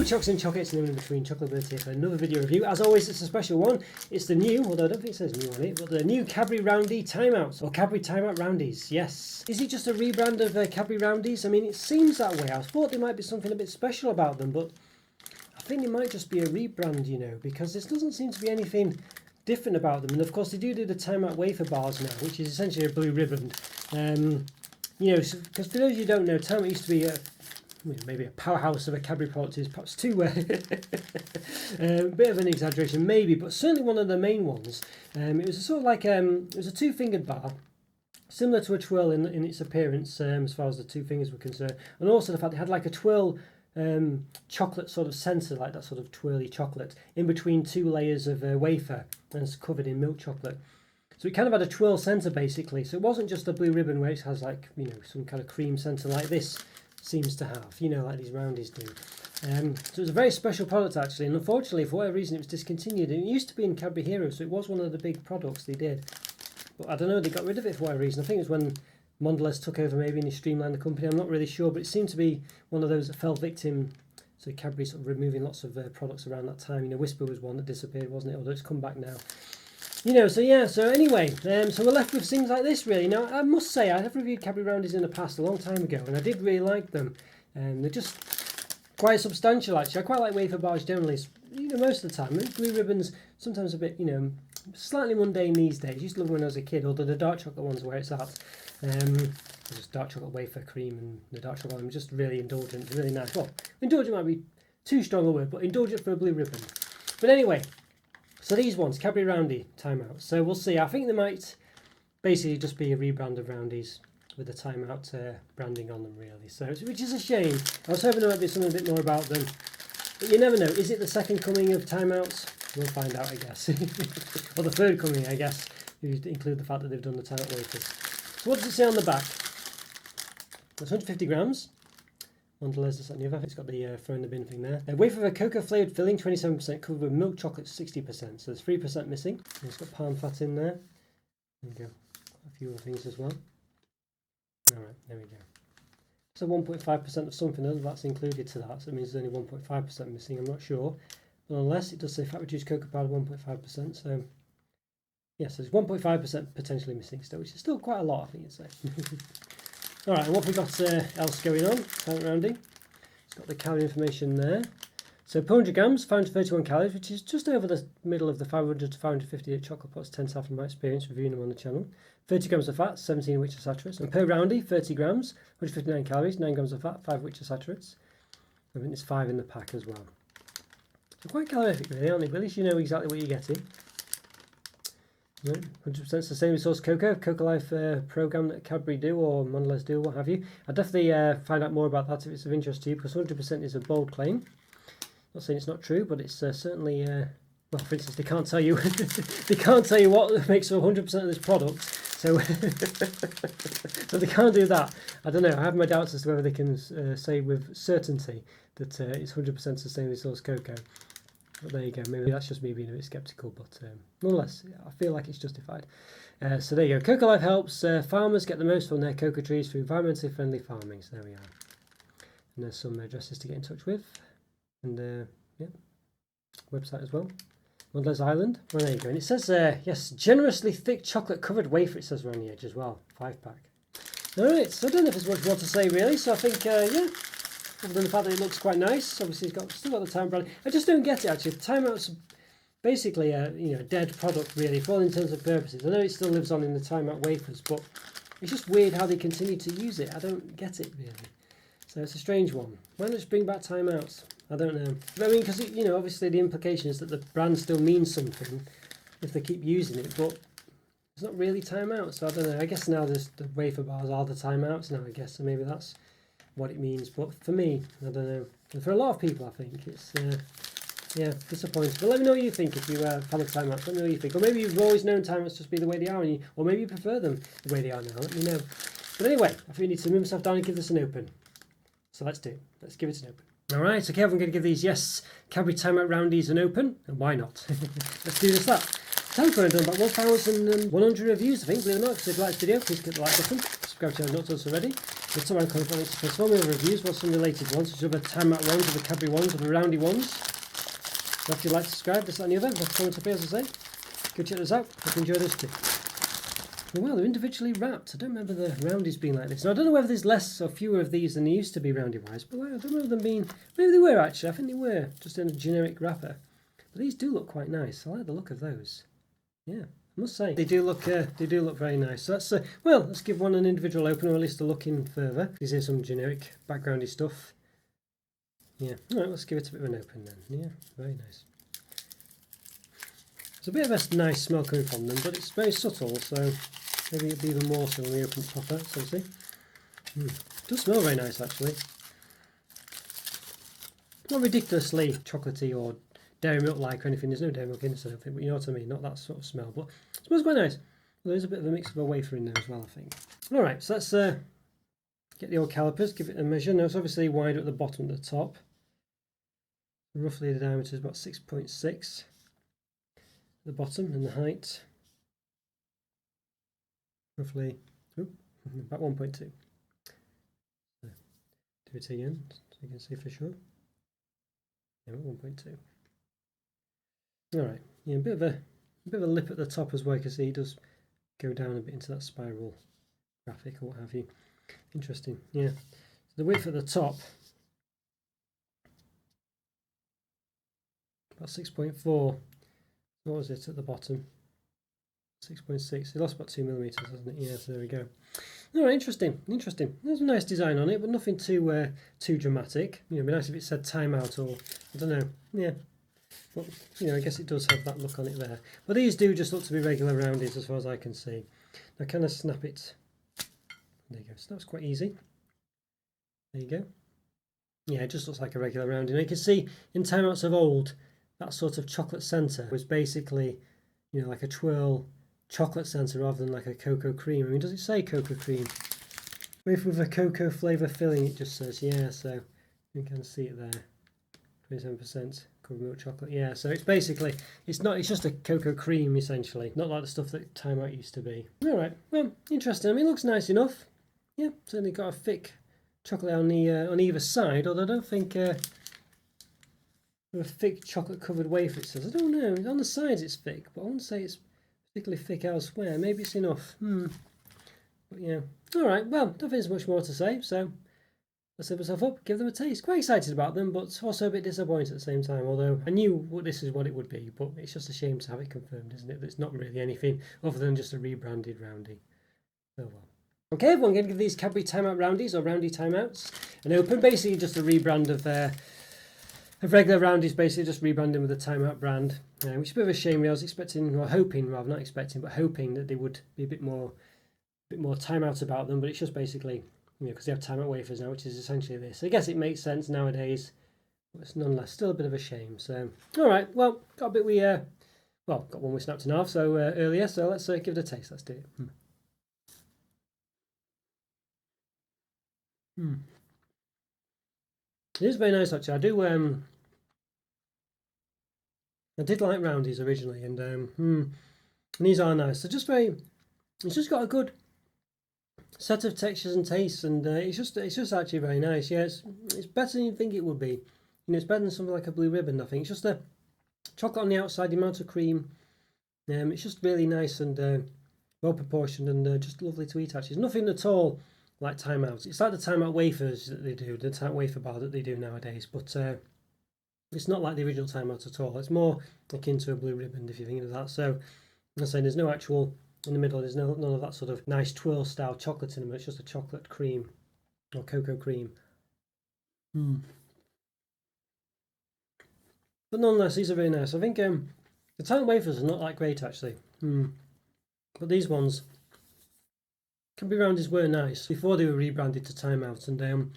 chocks and chocolates and in between, Chocolo Roberto here for another video review. As always, it's a special one. It's the new, although I don't think it says new on it, but the new Cadbury Roundie Time Out, or Cadbury Time Out Roundies, yes. Is it just a rebrand of Cadbury Roundies? I mean, it seems that way. I thought there might be something a bit special about them, but I think it might just be a rebrand, you know, because there doesn't seem to be anything different about them. And of course, they do the Time Out Wafer bars now, which is essentially a blue ribbon. You know, because for those of you who don't know, Time Out used to be maybe a powerhouse of a Cadbury product is perhaps too a bit of an exaggeration maybe, but certainly one of the main ones. It was a sort of like it was a two-fingered bar, similar to a twirl in its appearance, as far as the two fingers were concerned, and also the fact it had like a twirl chocolate sort of centre, like that sort of twirly chocolate in between two layers of wafer, and it's covered in milk chocolate. So it kind of had a twirl centre basically, so it wasn't just a blue ribbon where it has like, you know, some kind of cream centre like this seems to have, you know, like these roundies do. So it was a very special product actually, and unfortunately for whatever reason it was discontinued. It used to be in Cadbury Hero, so it was one of the big products they did, but I don't know, they got rid of it for whatever reason. I think it was when Mondelez took over maybe and he streamlined the company, I'm not really sure, but it seemed to be one of those that fell victim to Cadbury sort of removing lots of products around that time. You know, Whisper was one that disappeared, wasn't it, although it's come back now. You know, so yeah, so anyway, so we're left with things like this really. Now, I must say, I have reviewed Cadbury Roundies in the past, a long time ago, and I did really like them. They're just quite substantial actually. I quite like wafer bars generally, you know, most of the time. Blue ribbons, sometimes a bit, you know, slightly mundane these days. I used to love them when I was a kid, although the dark chocolate ones where it's at. Just dark chocolate wafer cream and the dark chocolate one, just really indulgent, really nice. Well, indulgent might be too strong a word, but indulgent for a blue ribbon. But anyway, so these ones, Cadbury Roundie Time Out. So we'll see. I think they might basically just be a rebrand of Roundies with the Time Out branding on them, really. So, which is a shame. I was hoping there might be something a bit more about them, but you never know. Is it the second coming of Time Outs? We'll find out, I guess. Or the third coming, I guess. You include the fact that they've done the Time Out wafers. So what does it say on the back? It's 150 grams. Mondelez, this and the other. It's got the throw in the bin thing there. Wafer of a cocoa flavoured filling, 27%, covered with milk chocolate, 60%. So there's 3% missing. And it's got palm fat in there. There we go. A few other things as well. Alright, there we go. So 1.5% of something, that's included to that. So it means there's only 1.5% missing, I'm not sure. But unless it does say fat reduced cocoa powder 1.5%. So yes, there's 1.5% potentially missing still, which is still quite a lot, I think you'd say. Alright, and what have we got else going on? Time rounding. It's got the calorie information there. So 400 grams, 531 calories, which is just over the middle of the 500 to 558 chocolate pots, 10 from my experience reviewing them on the channel. 30 grams of fat, 17 of which are saturates. And per roundie, 30 grams, 159 calories, 9 grams of fat, 5 of which are saturates. I think there's 5 in the pack as well. So quite calorific really, aren't they? But at least you know exactly what you're getting. 100% sustainable source cocoa, Cocoa Life program that Cadbury do or Mondelez do, what have you. I'll definitely find out more about that if it's of interest to you, because 100% is a bold claim. Not saying it's not true, but it's certainly well, for instance, they can't tell you they can't tell you what makes up 100% of this product, so so they can't do that. I don't know. I have my doubts as to whether they can say with certainty that it's 100% sustainably sourced cocoa. But there you go. Maybe that's just me being a bit sceptical, but nonetheless, I feel like it's justified. So there you go. Cocoa Life helps farmers get the most from their cocoa trees through environmentally friendly farming. So there we are. And there's some addresses to get in touch with, and yeah, website as well. Mondelez Island. Well, there you go. And it says yes, generously thick chocolate covered wafer. It says around the edge as well. 5-pack. All right. So I don't know if there's much more to say really. So I think yeah. Other than the fact that it looks quite nice, obviously it's still got the Time brand. I just don't get it actually. The Time Out's basically a dead product really, for all intents and purposes. I know it still lives on in the Time Out wafers, but it's just weird how they continue to use it. I don't get it really. So it's a strange one. Why not just bring back Time Outs? I don't know. I mean, because you know, obviously the implication is that the brand still means something if they keep using it, but it's not really Time Out. So I don't know. I guess now the wafer bars are the Time Outs now. I guess so. Maybe that's what it means, but for me, I don't know. And for a lot of people, I think it's yeah, disappointing. But let me know what you think if you're a fan of Time Outs. Let me know what you think, or maybe you've always known Time Outs just be the way they are, or maybe you prefer them the way they are now. Let me know. But anyway, I think we need to move myself down and give this an open. So let's do it. Let's give it an open. All right, okay, I'm going to give these Cadbury Time Out Roundies an open, and why not? Let's do just that. Thanks for done about 1,100 reviews, I think, believe it or not. If you've liked the video, please click the like button. Subscribe to the channel if not already. That's where I'm coming from. It's some other reviews, what's some related ones, such as other Time Out ones, other Cadbury ones, other Roundy ones. So if you like to subscribe, this, that and the other, that's comments up here, as I say. Go check this out. Hope you enjoy this too. Well, they're individually wrapped. I don't remember the Roundies being like this. Now, I don't know whether there's less or fewer of these than there used to be Roundy-wise, but I don't remember them being... Maybe they were, actually. I think they were, just in a generic wrapper. But these do look quite nice. I like the look of those. Yeah, I must say. They do look very nice. So that's, well, let's give one an individual open, or at least a look in further. These are some generic, backgroundy stuff. Yeah, all right, let's give it a bit of an open then. Yeah, very nice. There's a bit of a nice smell coming from them, but it's very subtle, so... Maybe it'll be even more so when we open it proper, so see. It does smell very nice actually. Not ridiculously chocolatey or dairy milk like or anything, there's no dairy milk in this I don't think, but you know what I mean, not that sort of smell, but it smells quite nice. Well, there's a bit of a mix of a wafer in there as well, I think. Alright, so let's get the old calipers, give it a measure. Now it's obviously wider at the bottom than the top. Roughly the diameter is about 6.6 at the bottom, and the height roughly about 1.2. So, do it again so you can see for sure. Yeah, 1.2. Alright, yeah, a bit of a lip at the top as well. You can see it does go down a bit into that spiral graphic or what have you. Interesting, yeah. So the width at the top about 6.4. What was it at the bottom? 6.6. It lost about 2 millimeters, hasn't it? Yeah, so there we go. Alright, interesting. There's a nice design on it, but nothing too dramatic. You know, it'd be nice if it said Time Out, or I don't know. Yeah, but you know, I guess it does have that look on it there. But these do just look to be regular roundies as far as I can see. Now, can I snap it? There you go. So that's quite easy. There you go. Yeah, it just looks like a regular roundie. Now you can see in Time Outs of old, that sort of chocolate centre was basically, you know, like a twirl chocolate centre rather than like a cocoa cream. I mean, does it say cocoa cream? With a cocoa flavour filling, it just says, yeah, so you can see it there. 27% covered milk chocolate. Yeah, so it's basically, it's just a cocoa cream essentially, not like the stuff that Time Out used to be. Alright, well, interesting. I mean, it looks nice enough. Yeah, certainly got a thick chocolate on the on either side, although I don't think a thick chocolate covered wafer, it says. I don't know, on the sides it's thick, but I wouldn't say it's particularly thick elsewhere. Maybe it's enough. But yeah. Alright, well, don't think there's much more to say, so let's set myself up, give them a taste. Quite excited about them, but also a bit disappointed at the same time, although I knew this is what it would be, but it's just a shame to have it confirmed, isn't it? That it's not really anything other than just a rebranded Roundy. Oh well. Okay, everyone, I'm going to give these Cadbury Time Out Roundies, or Roundy Time Outs, an open. Basically just a rebrand of regular Roundies, basically just rebranding with the Time Out brand, which is a bit of a shame. I was expecting, or hoping, rather not expecting, but hoping that they would be a bit more Time Out about them, but it's just basically, you know, because they have Time Out wafers now, which is essentially this. I guess it makes sense nowadays, but it's nonetheless still a bit of a shame. So, alright, well, got a bit got one we snapped in half earlier, so let's give it a taste. Let's do it. It is very nice actually. I did like Roundies originally, and these are nice. They're just very. It's just got a good set of textures and tastes, and it's just actually very nice. Yeah, it's better than you think it would be. You know, it's better than something like a Blue Ribbon. I think it's just a chocolate on the outside, the amount of cream. It's just really nice and well proportioned, and just lovely to eat. Actually, there's nothing at all like Time Out. It's like the Time Out wafers that they do, the Time Out wafer bar that they do nowadays, but it's not like the original Time Out at all. It's more akin to a Blue Ribbon if you think of that. So I'm saying there's no actual in the middle. There's none of that sort of nice twirl style chocolate in them. It's just a chocolate cream or cocoa cream. But nonetheless, these are very nice. I think the Time Out wafers are not that great actually, but these ones. Cadbury Roundies were nice before they were rebranded to Time Out, and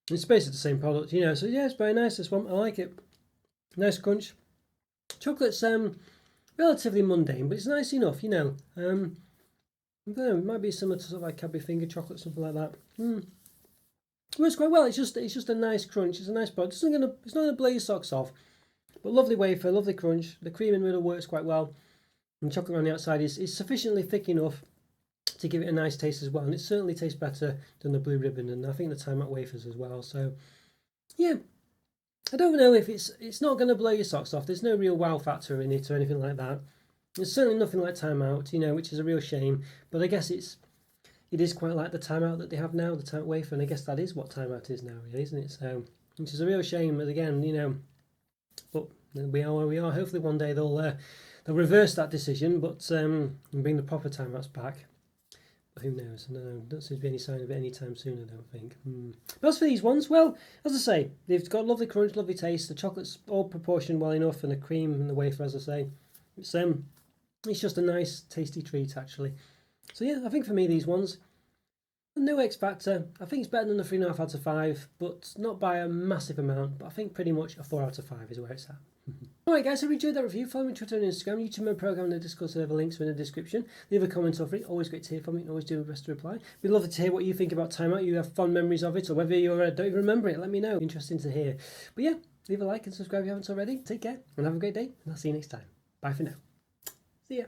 it's basically the same product, you know. So yeah, it's very nice. This one, I like it. Nice crunch. Chocolate's relatively mundane, but it's nice enough, you know. I don't know, it might be similar to sort of like Cadbury finger chocolate, something like that. Works quite well. It's just a nice crunch. It's a nice product. It's not gonna blow your socks off, but lovely wafer, lovely crunch. The cream in the middle works quite well, and the chocolate around the outside is sufficiently thick enough to give it a nice taste as well, and it certainly tastes better than the Blue Ribbon, and I think the Time Out wafers as well. So yeah, I don't know if it's not going to blow your socks off. There's no real wow factor in it or anything like that. There's certainly nothing like Time Out, you know, which is a real shame. But I guess it is quite like the Time Out that they have now, the Time Out wafer, and I guess that is what Time Out is now, really, isn't it? So, which is a real shame. But again, you know, but we are where we are. Hopefully one day they'll reverse that decision, but and bring the proper Time Outs back. But who knows? No, don't seem to be any sign of it anytime soon, I don't think. But as for these ones, well, as I say, they've got lovely crunch, lovely taste. The chocolate's all proportioned well enough, and the cream and the wafer, as I say, it's just a nice, tasty treat, actually. So yeah, I think for me, these ones, no X factor. I think it's better than the 3.5 out of 5, but not by a massive amount. But I think pretty much a 4 out of 5 is where it's at. Alright guys, if you enjoyed that review, follow me on Twitter and Instagram, YouTube my program and the Discord server links are in the description. Leave a comment or free, always great to hear from you and always do my best to reply. We'd love to hear what you think about Time Out, you have fond memories of it, or whether you don't even remember it, let me know. Interesting to hear. But yeah, leave a like and subscribe if you haven't already. Take care and have a great day, and I'll see you next time. Bye for now. See ya.